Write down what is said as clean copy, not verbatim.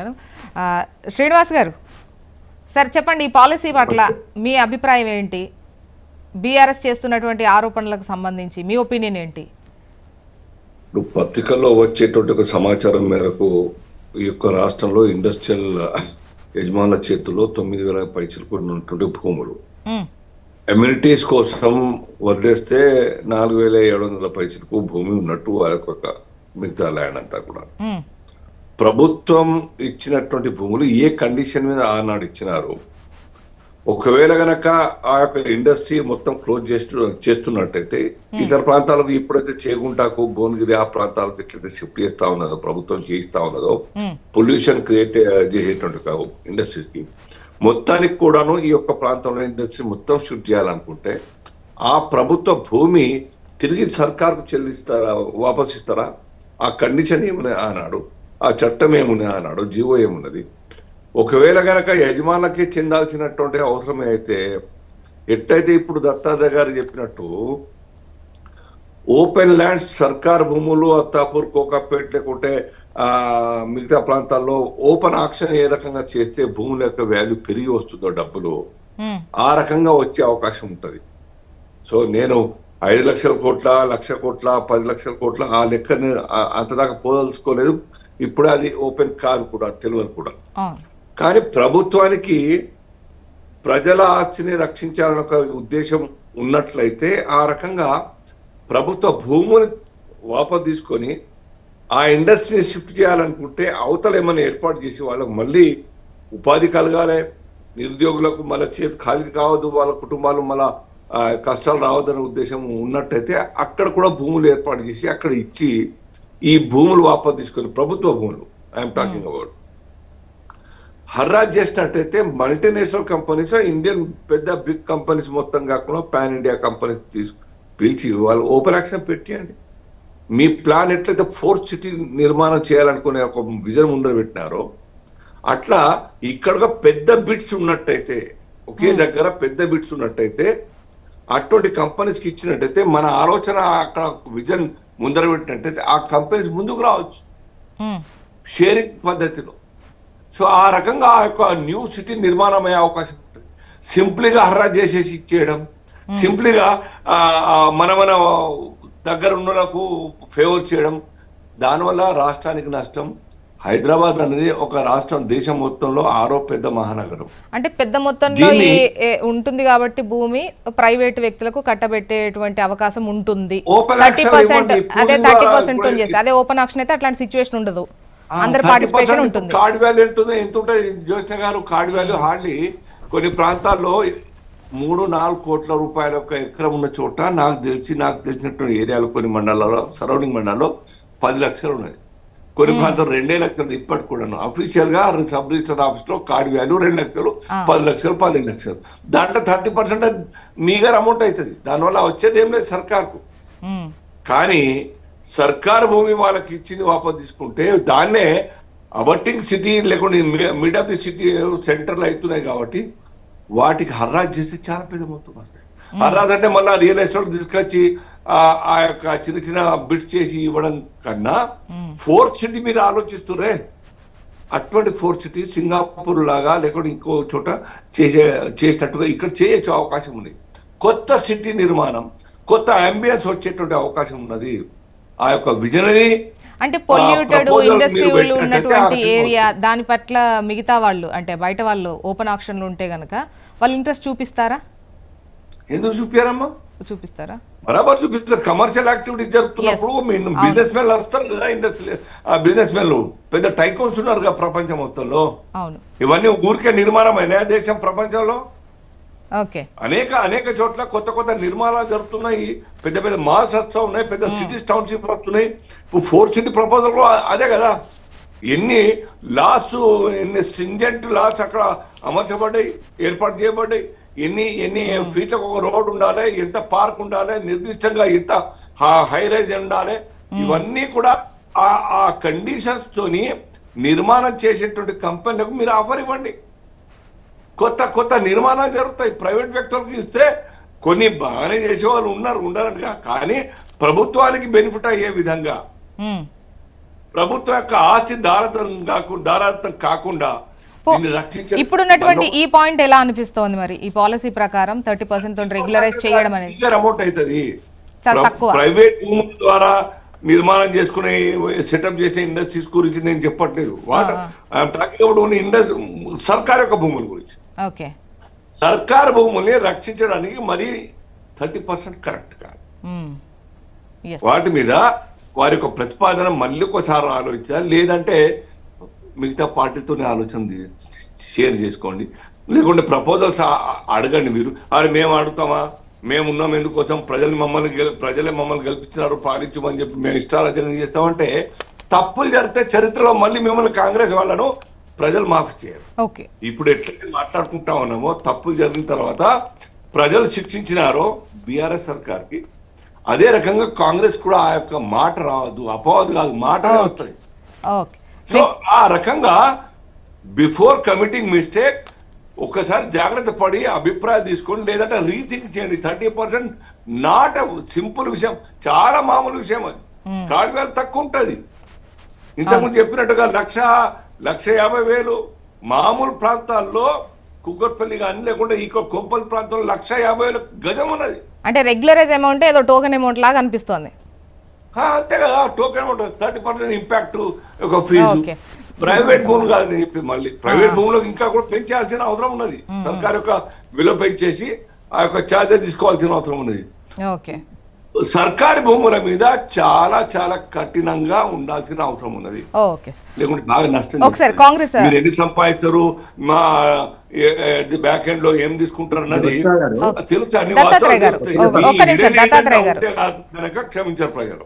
అనుకుంటాను. శ్రీనివాస్ గారు సార్ చెప్పండి, ఈ పాలసీ పట్ల మీ అభిప్రాయం ఏంటి? బీఆర్ఎస్ చేస్తున్నటువంటి ఆరోపణలకు సంబంధించి మీ ఒపీనియన్ ఏంటి? ఇప్పుడు పత్రికల్లో వచ్చేటువంటి ఒక సమాచారం మేరకు ఈ యొక్క రాష్ట్రంలో ఇండస్ట్రియల్ యజమానుల చేతుల్లో 9,000 పైచలకు ఉన్నటువంటి భూములు అమ్యూనిటీస్ కోసం వదిలేస్తే 4,700 పైచలకు భూమి ఉన్నట్టు వాళ్ళకు ఒక మిగతా ల్యాండ్ అంతా కూడా ప్రభుత్వం ఇచ్చినటువంటి భూములు ఏ కండిషన్ మీద ఆనాడు ఇచ్చినారు. ఒకవేళ గనక ఆ యొక్క ఇండస్ట్రీ మొత్తం క్లోజ్ చేస్తున్నట్టయితే ఇతర ప్రాంతాలకు ఇప్పుడైతే చేగుంటాకు భువనగిరి ఆ ప్రాంతాలకు ఎట్లయితే షిఫ్ట్ చేస్తా ఉన్నదో ప్రభుత్వం చేయిస్తా ఉన్నదో పొల్యూషన్ క్రియేట్ చేసేటువంటి ఇండస్ట్రీస్ కి మొత్తానికి కూడాను ఈ యొక్క ప్రాంతంలో ఇండస్ట్రీ మొత్తం షిఫ్ట్ చేయాలనుకుంటే ఆ ప్రభుత్వ భూమి తిరిగి సర్కార్కు చెల్లిస్తారా, వాపస్ ఇస్తారా? ఆ కండిషన్ ఏమున్నాయి అన్నాడు, ఆ చట్టం ఏమున్నాయి అన్నాడు, జీవో ఏమున్నది. ఒకవేళ గనక యజమానులకి చెందాల్సినటువంటి అవసరమే అయితే ఎట్టయితే ఇప్పుడు దత్తాత్రేయ గారు చెప్పినట్టు ఓపెన్ ల్యాండ్స్ సర్కార్ భూములు అత్తాపూర్ కోకాపేట్ లేకుంటే మిగతా ప్రాంతాల్లో ఓపెన్ ఆక్షన్ ఏ రకంగా చేస్తే భూముల యొక్క వాల్యూ పెరిగి వస్తుందో డబ్బులు ఆ రకంగా వచ్చే అవకాశం ఉంటుంది. సో నేను 5 లక్షల కోట్ల, 1,00,000 కోట్ల, 10 లక్షల కోట్ల ఆ లెక్కని అంతదాకా పోదలుచుకోలేదు. ఇప్పుడు అది ఓపెన్ కాదు కూడా, తెలియదు కూడా. కానీ ప్రభుత్వానికి ప్రజల ఆస్తిని రక్షించాలన్న ఒక ఉద్దేశం ఉన్నట్లయితే ఆ రకంగా ప్రభుత్వ భూముని వాపసు తీసుకొని ఆ ఇండస్ట్రీని షిఫ్ట్ చేయాలనుకుంటే అవతల ఏమైనా ఏర్పాటు చేసి వాళ్ళకు మళ్ళీ ఉపాధి కలగాలి, నిరుద్యోగులకు మళ్ళీ చేతి ఖాళీ కావద్దు, వాళ్ళ కుటుంబాలు మళ్ళా కష్టాలు రావద్దనే ఉద్దేశం ఉన్నట్టయితే అక్కడ కూడా భూములు ఏర్పాటు చేసి అక్కడ ఇచ్చి ఈ భూములు వాపసు తీసుకొని ప్రభుత్వ భూములు ఐఎమ్ టాకింగ్ అబౌట్ హర్రాజ్ చేసినట్టయితే మల్టీనేషనల్ కంపెనీస్, ఇండియన్ పెద్ద బిగ్ కంపెనీస్ మొత్తం కాకుండా పాన్ ఇండియా కంపెనీస్ పిలిచి వాళ్ళు ఓపెన్ యాక్షన్ పెట్టియండి. మీ ప్లాన్ ఎట్లయితే 4th సిటీ నిర్మాణం చేయాలనుకునే ఒక విజన్ ముందర పెట్టినారో అట్లా ఇక్కడ పెద్ద బిట్స్ ఉన్నట్టయితే, ఒకే దగ్గర పెద్ద బిట్స్ ఉన్నట్టయితే అటువంటి కంపెనీస్కి ఇచ్చినట్టయితే మన ఆలోచన అక్కడ విజన్ ముందర పెట్టినట్టయితే ఆ కంపెనీస్ ముందుకు రావచ్చు షేరింగ్ పద్ధతిలో. సో ఆ రకంగా ఆ యొక్క న్యూ సిటీ నిర్మాణం అయ్యే అవకాశం ఉంటుంది. సింప్లీగా హర్రాజ్ చేసేసి ఇచ్చేయడం, సింప్లీగా మన దగ్గర ఉన్నలకు ఫేవర్ చేయడం, దానివల్ల రాష్ట్రానికి నష్టం. హైదరాబాద్ అనేది ఒక రాష్ట్రం, దేశం మొత్తంలో 6వ పెద్ద మహానగరం. అంటే పెద్ద మొత్తంలో ఉంటుంది కాబట్టి భూమి ప్రైవేట్ వ్యక్తులకు కట్టబెట్టేటువంటి అవకాశం ఉంటుంది. 30% అదే 30% చేస్తే అదే ఓపెన్ ఆక్షన్ అయితే అట్లాంటి సిచ్యువేషన్ ఉండదు, అందరి పార్టిసిపేషన్ ఉంటుంది. కార్డ్ వాల్యూ ఉంటుంది. ఎంత ఉంటుంది జ్యోష్ణ గారు? కార్డ్ వాల్యూ హార్డ్లీ కొన్ని ప్రాంతాల్లో 3-4 కోట్ల రూపాయల ఒక ఎకరం ఉన్న చోట నాకు తెలిసినటువంటి ఏరియాలో కొన్ని మండలాల్లో, సరౌండింగ్ మండలాల్లో 10 లక్షలు ఉన్నది. కొన్ని ప్రాంతాలు 2 లక్షలు ఇప్పటికి కూడా. అఫీషియల్ గా సబ్ రిజిస్టర్ ఆఫీస్ లో కార్డ్ వాల్యూ 2 లక్షలు, 10 లక్షలు, 15 లక్షలు. దాంట్లో 30% మీగర్ అమౌంట్ అవుతుంది. దానివల్ల వచ్చేది ఏం లేదు సర్కార్కు. కానీ సర్కారు భూమి వాళ్ళకి ఇచ్చింది వాపసు తీసుకుంటే దాన్నే అబట్టింగ్ సిటీ లేకుండా మిడ్ ఆఫ్ ది సిటీ సెంటర్లు అవుతున్నాయి కాబట్టి వాటికి హర్రాజ్ చేస్తే చాలా పెద్ద మొత్తం వస్తాయి. హర్రాజ్ అంటే మళ్ళీ రియల్ ఎస్టేట్ తీసుకొచ్చి ఆ యొక్క చిన్న చిన్న బిట్స్ చేసి ఇవ్వడం కన్నా 4th సిటీ మీరు ఆలోచిస్తురే, అటువంటి 4th సిటీ సింగపూర్ లాగా లేకుంటే ఇంకో చోట చేసినట్టుగా ఇక్కడ చేయొచ్చు అవకాశం ఉంది. కొత్త సిటీ నిర్మాణం, కొత్త అంబియన్స్ వచ్చేటువంటి అవకాశం ఉన్నది. ఆ యొక్క విజనరీ అంటే పొల్యూటెడ్ ఇండస్ట్రీలు ఉన్నటువంటి ఏరియా, దాని పట్ల మిగతా వాళ్ళు అంటే బయట వాళ్ళు ఓపెన్ ఆక్షన్లు ఉంటే గనక వాళ్ళు ఇంట్రెస్ట్ చూపిస్తారా? ఎందుకు చూపారమ్మా? చూపిస్తారా? బరాబర్ చూపిస్తారు. కమర్షియల్ యాక్టివిటీస్ జరుగుతున్నప్పుడు బిజినెస్ మెన్లు వస్తారు కదా, ఇండస్ట్రీ బిజినెస్ మెన్లు పెద్ద టైకోన్స్ ఉన్నారు కదా ప్రపంచం మొత్తంలో. ఇవన్నీ ఊరికే నిర్మాణం అయినా దేశం ప్రపంచంలో అనేక చోట్ల కొత్త నిర్మాణాలు జరుగుతున్నాయి. పెద్ద పెద్ద మాల్స్ వస్తూ ఉన్నాయి, పెద్ద సిటీస్ టౌన్షిప్ వస్తున్నాయి. ఇప్పుడు 4th సిటీ ప్రపోజల్ అదే కదా. ఎన్ని లాస్, ఎన్ని స్ట్రింజెంట్ లాస్ అక్కడ అమర్చబడ్డాయి, ఏర్పాటు చేయబడ్డాయి. ఎన్ని ఫీట్లకు ఒక రోడ్ ఉండాలి, ఎంత పార్క్ ఉండాలి, నిర్దిష్టంగా ఎంత హై రైజ్ ఉండాలి. ఇవన్నీ కూడా ఆ కండిషన్స్ తోని నిర్మాణం చేసేటువంటి కంపెనీలకు మీరు ఆఫర్ ఇవ్వండి. కొత్త నిర్మాణాలు జరుగుతాయి. ప్రైవేట్ వ్యక్తులకు ఇస్తే కొన్ని బాగానే చేసే వాళ్ళు ఉన్నారనగా, కానీ ప్రభుత్వానికి బెనిఫిట్ అయ్యే విధంగా ప్రభుత్వం యొక్క ఆస్తి దారాదత్తం కాకుండా ఇప్పుడున్నటువంటి ఈ పాయింట్ ఎలా అనిపిస్తోంది మరి ఈ పాలసీ ప్రకారం 30% రెగ్యులరైజ్ చేయడం అనేది అమౌంట్ అవుతుంది. చాలా తక్కువ. ప్రైవేట్ భూముల ద్వారా నిర్మాణం చేసుకునే సెటప్ చేసిన ఇండస్ట్రీస్ గురించి నేను చెప్పట్లేదు. సర్కార్ యొక్క భూముల గురించి. ఓకే, సర్కారు భూముల్ని రక్షించడానికి మరి 30% కరెక్ట్ కాదు. వాటి మీద వారి యొక్క ప్రతిపాదన మళ్ళీ ఒకసారి ఆలోచించాలి. లేదంటే మిగతా పార్టీతోనే ఆలోచన షేర్ చేసుకోండి. లేకుంటే ప్రపోజల్స్ అడగండి. మీరు అరే మేము అడుగుతామా, మేమున్నాం ఎందుకోసం, ప్రజలే మమ్మల్ని గెలిపించినారు పాలించమని చెప్పి మేము ఇష్టాలోచన చేస్తామంటే తప్పులు జరిగితే చరిత్రలో మళ్ళీ మిమ్మల్ని కాంగ్రెస్ వాళ్ళను ప్రజలు మాఫీ చేయరు. ఇప్పుడు ఎట్లయితే మాట్లాడుకుంటా ఉన్నామో తప్పులు జరిగిన తర్వాత ప్రజలు శిక్షించినారో బీఆర్ఎస్ సర్కార్కి, అదే రకంగా కాంగ్రెస్ కూడా ఆ యొక్క మాట రావద్దు, అపవాదు కాదు, మాటనే వస్తుంది. సో ఆ రకంగా బిఫోర్ కమిటింగ్ మిస్టేక్ ఒక్కసారి జాగ్రత్త పడి అభిప్రాయం తీసుకోండి. లేదంటే రీథింక్ చేయండి. 30% నాట్ సింపుల్ విషయం, చాలా మామూలు విషయం. అది కాడివేలు తక్కువ ఉంటుంది. ఇంతకుముందు చెప్పినట్టుగా 1,50,000 మామూలు ప్రాంతాల్లో కుక్కట్పల్లి కానీ లేకుండా ఈ కొంపల్ ప్రాంతంలో 1,50,000 గజం ఉన్నది. అంటే రెగ్యులరైజ్ అమౌంట్ ఏదో టోకెన్ అమౌంట్ లాగా అనిపిస్తుంది. అంతే కదా, టోకెన్ అమౌంట్ 30% ఇంపాక్ట్ ఒక ఫీజు. ప్రైవేట్ భూములు కాదు నేను చెప్పి, మళ్ళీ ప్రైవేట్ భూములకు ఇంకా కూడా పెంచాల్సిన అవసరం ఉన్నది. సర్కార్ యొక్క విలువ పెంచేసి ఆ యొక్క ఛార్జెస్ తీసుకోవాల్సిన అవసరం ఉన్నది. సర్కారీ భూముల మీద చాలా చాలా కఠినంగా ఉండాల్సిన అవసరం ఉన్నది. లేకుంటే బాగా నష్టం. మీరు ఎన్ని సంపాదిస్తారు, మా బ్యాక్ ఎండ్ లో ఏం తీసుకుంటారు అన్నది తెలుసు. క్షమించారు ప్రజలు.